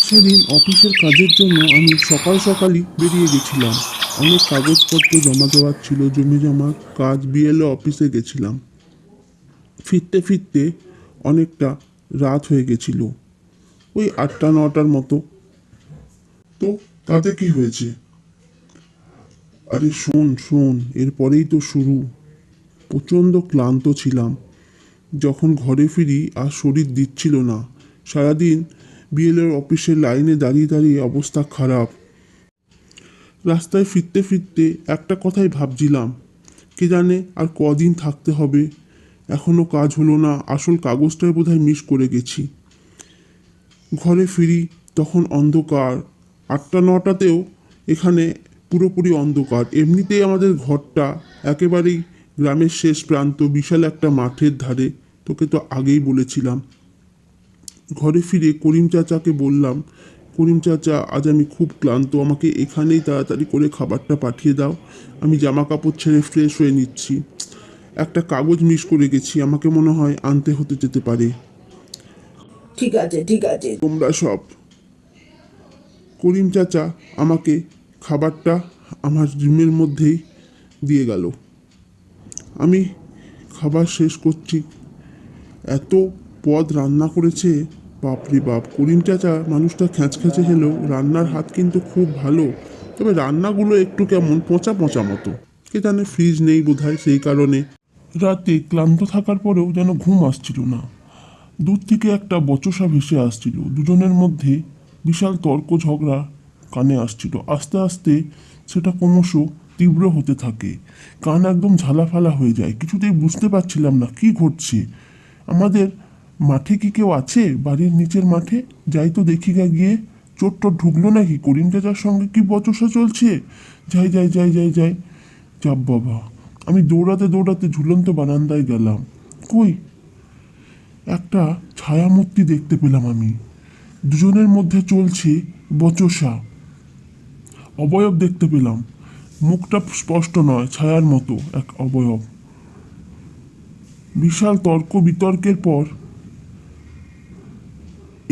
সেদিন অফিসের কাজের জন্য আমি সকাল সকালই বেরিয়ে গেছিলাম। অনেক কাগজপত্র জমা দেওয়ার ছিল, জমি জমা কাজ, বিএলও অফিসে গেছিলাম। ফিরতে ফিরতে অনেকটা রাত হয়ে গেছিল, ওই 8টা 9টার মতো। তো তাতে কি হয়েছে? আরে শোন শোন, এরপরেই তো শুরু। প্রচণ্ড ক্লান্ত ছিলাম। যখন ঘরে ফিরি আর শরীর দিচ্ছিল না। সারাদিন বিএলওর অফিসের লাইনে দাঁড়িয়ে দাঁড়িয়ে অবস্থা খারাপ। রাস্তায় ফিরতে ফিরতে একটা কথাই ভাবছিলাম, কে জানে আর কদিন থাকতে হবে। এখনও কাজ হলো না, আসল কাগজটাই বোধহয় মিস করে গেছি। ঘরে ফিরি তখন অন্ধকার। 8টা 9টাতেও এখানে পুরোপুরি অন্ধকার। এমনিতেই আমাদের ঘরটা একেবারেই গ্রামের শেষ প্রান্ত, বিশাল একটা মাঠের ধারে। তোকে তো আগেই বলেছিলাম। ঘরে ফিরে করিম চাচাকে বললাম, করিম চাচা আজ আমি খুব ক্লান্ত, আমাকে এখানেই তাড়াতাড়ি করে খাবারটা পাঠিয়ে দাও। আমি জামা কাপড় ছেড়ে ফ্রেশ হয়ে নিচ্ছি। একটা কাগজ মিস করে গেছি, আমাকে মনে হয় আনতে হতে যেতে পারে। ঠিক আছে ঠিক আছে। তোমরা সব। করিম চাচা আমাকে খাবারটা আমার রুমের মধ্যেই দিয়ে গেল। আমি খাবার শেষ করছি। এত পদ রান্না করেছে, বাপরে বাপ। করিম চাচা মানুষটা খ্যাঁচখ্যাঁচে হলেও রান্নার হাত কিন্তু খুব ভালো। তবে রান্নাগুলো একটু কেমন পচা পচা মতো। কে জানে, ফ্রিজ নেই বোধহয় সেই কারণে। রাতে ক্লান্ত থাকার পরেও যেন ঘুম আসছিল না। দূর থেকে একটা বচসা ভেসে আসছিল। দুজনের মধ্যে বিশাল তর্ক ঝগড়া কানে আসছিল। আস্তে আস্তে সেটা ক্রমশ তীব্র হতে থাকে। কান একদম ঝালাফালা হয়ে যায়। কিছুতেই বুঝতে পারছিলাম না কি ঘটছে। আমাদের মাঠে কি কেউ আছে? বাড়ির নিচের মাঠে যাই তো দেখি গা গিয়ে। চোর টোর ঢুকলো নাকি? করিম চাচার সঙ্গে কি বচসা চলছে? যাই যাই যাই যাই যাই। চাপ বাবা। আমি দৌড়াতে দৌড়াতে ঝুলন্ত বারান্দায় গেলাম। কই, একটা ছায়ামূর্তি দেখতে পেলাম আমি। দুজনের মধ্যে চলছে বচসা। অবয়ব দেখতে পেলাম, মুখটা স্পষ্ট নয়, ছায়ার মতো এক অবয়ব। বিশাল তর্ক বিতর্কের পর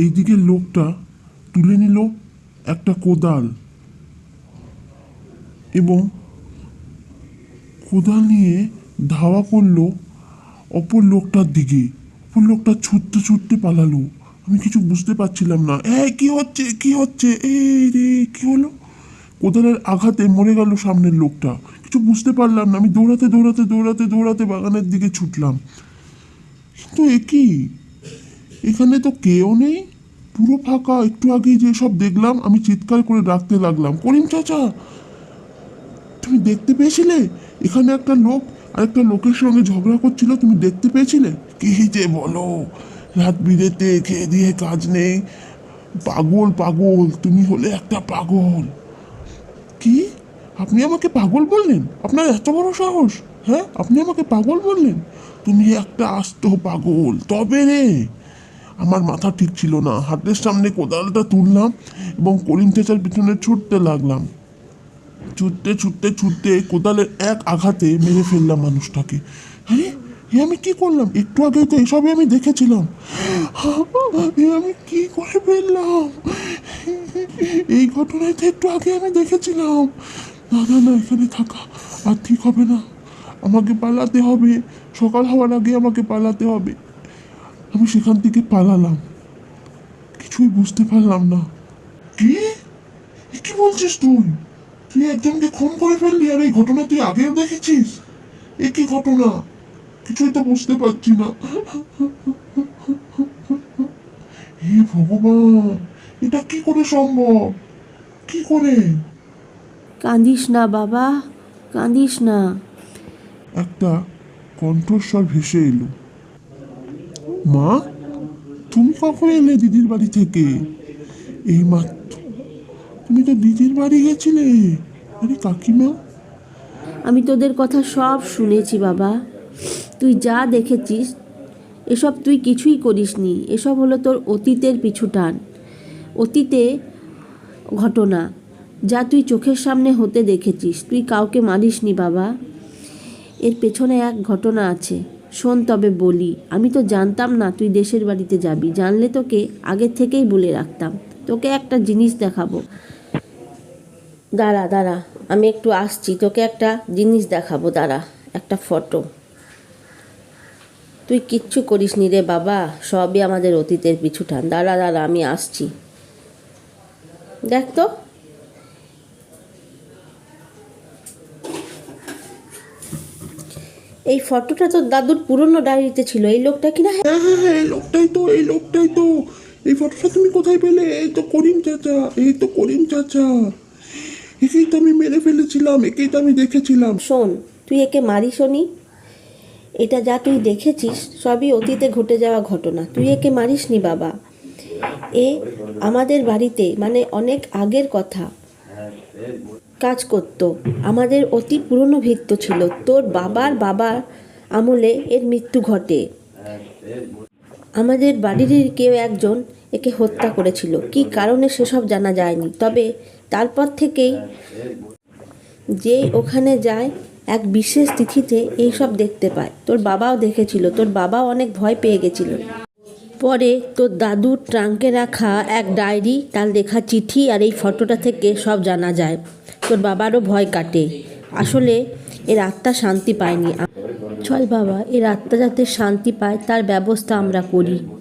এইদিকে লোকটা তুলে নিল একটা কোদাল এবং কোদাল নিয়ে ধাওয়া করলো অপর লোকটার দিকে। অপর লোকটা ছুটতে ছুটতে পালালো। আমি কিছু বুঝতে পারছিলাম না। কি হচ্ছে কি হচ্ছে? এই রে, কি হলো? কোদালের আঘাতে মরে গেল সামনের লোকটা। কিছু বুঝতে পারলাম না। আমি দৌড়াতে দৌড়াতে দৌড়াতে দৌড়াতে বাগানের দিকে ছুটলাম। কিন্তু কি, এখানে তো কেউ নেই, পুরো ফাঁকা। একটু আগেই যে সব দেখলাম, আমি চিৎকার করে ডাকতে লাগলাম, করিম চাচা তুমি দেখতে পেয়েছিলে? এখানে একটা লোক আরেকটা লোকের সঙ্গে ঝগড়া করছিল, তুমি দেখতে পেয়েছিলে? কি যে বলো, রাত বিরেতে খেয়ে দিয়ে কাজ নেই। পাগল পাগল, তুমি হলে একটা পাগল। কি? আপনি আমাকে পাগল বললেন? আপনার এত বড় সাহস? হ্যাঁ, আপনি আমাকে পাগল বললেন? তুমি একটা আস্ত পাগল। তবে রে, আমার মাথা ঠিক ছিল না। হাতের সামনে কোদালটা তুললাম এবং করিম চেঁচার পিছনে ছুটতে লাগলাম। ছুটতে ছুটতে ছুটতে কোদালের এক আঘাতে মেরে ফেললাম মানুষটাকে। আরে, আমি কি করলাম? একটু আগে তো এসবই আমি দেখেছিলাম। আমি কি করে ফেললাম? এই ঘটনায় তো একটু আগে আমি দেখেছিলাম। না না না, এখানে থাকা আর ঠিক হবে না। আমাকে পালাতে হবে। সকাল হওয়ার আগে আমাকে পালাতে হবে। আমি সেখান থেকে পালালাম। কিছুই বুঝতে পারলাম না। কি? কি বলছিস তুই? তুই একজনকে খুন করে ফেললি আর এই ঘটনা তুই আগেও দেখেছিস? এ কি ঘটনা? কিছুই তো বুঝতে পারছি না। হে ভগবান, এটা কি করে সম্ভব? কি করে? কাঁদিস না বাবা, কাঁদিস না। একটা কণ্ঠস্বর ভেসে এলো। মা, তুমি কখন এলে দিদির বাড়ি থেকে? এই মাত্র। তুমি তো দিদির বাড়ি গেছিলে। আরে কাকিমা। আমি তোদের কথা সব শুনেছি বাবা। তুই যা দেখেছিস এসব তুই কিছুই করিসনি। এসব হলো তোর অতীতের পিছুটান, অতীতে ঘটনা যা তুই চোখের সামনে হতে দেখেছিস। তুই কাউকে মারিসনি বাবা। এর পেছনে এক ঘটনা আছে, শোন তবে বলি। আমি তো জানতাম না তুই দেশের বাড়িতে যাবি। জানলে তোকে আগের থেকেই বলে রাখতাম। তোকে একটা জিনিস দেখাবো। দাঁড়া দাঁড়া, আমি একটু আসছি, তোকে একটা জিনিস দেখাবো, দাঁড়া। একটা ফটো। তুই কিচ্ছু করিসনি রে বাবা, সবই আমাদের অতীতের পিছু টান। দাঁড়া দাঁড়া, আমি আসছি। দেখ তো, এই ফটোটা তো দাদুর পুরনো ডায়েরিতে ছিল। এই লোকটা কিনা? হ্যাঁ হ্যাঁ হ্যাঁ, এই লোকটাই তো, এই লোকটাই তো। এই ফটোটা তুমি কোথায় পেলে? এই তো করিম চাচা, এই তো করিম চাচা। একেই তো আমি মেরে ফেলেছিলাম, একেই তো আমি দেখেছিলাম। শোন, তুই একে মারিসনি। এটা যা তুই দেখেছিস সবই অতীতে ঘটে যাওয়া ঘটনা, তুই একে মারিসনি বাবা। এ আমাদের বাড়িতে, মানে অনেক আগের কথা, কাজ করত। আমাদের অতি পুরনো ভিত্ত ছিল। তোর বাবার আমলে এর মৃত্যু ঘটে। আমাদের বাড়িরই কেউ একজন একে হত্যা করেছিল, কী কারণে সেসব জানা যায়নি। তবে তারপর থেকেই যেই ওখানে যায় এক বিশেষ তিথিতে এইসব দেখতে পায়। তোর বাবাও দেখেছিল, তোর বাবাও অনেক ভয় পেয়ে গেছিল। পরে তোর দাদুর ট্রাঙ্কে রাখা এক ডায়েরি, তার লেখা চিঠি আর এই ফটোটা থেকে সব জানা যায়। তোর বাবারও ভয় কাটে। আসলে এর আত্মা শান্তি পায়নি। চল বাবা, এর আত্মা যাতে শান্তি পায় তার ব্যবস্থা আমরা করি।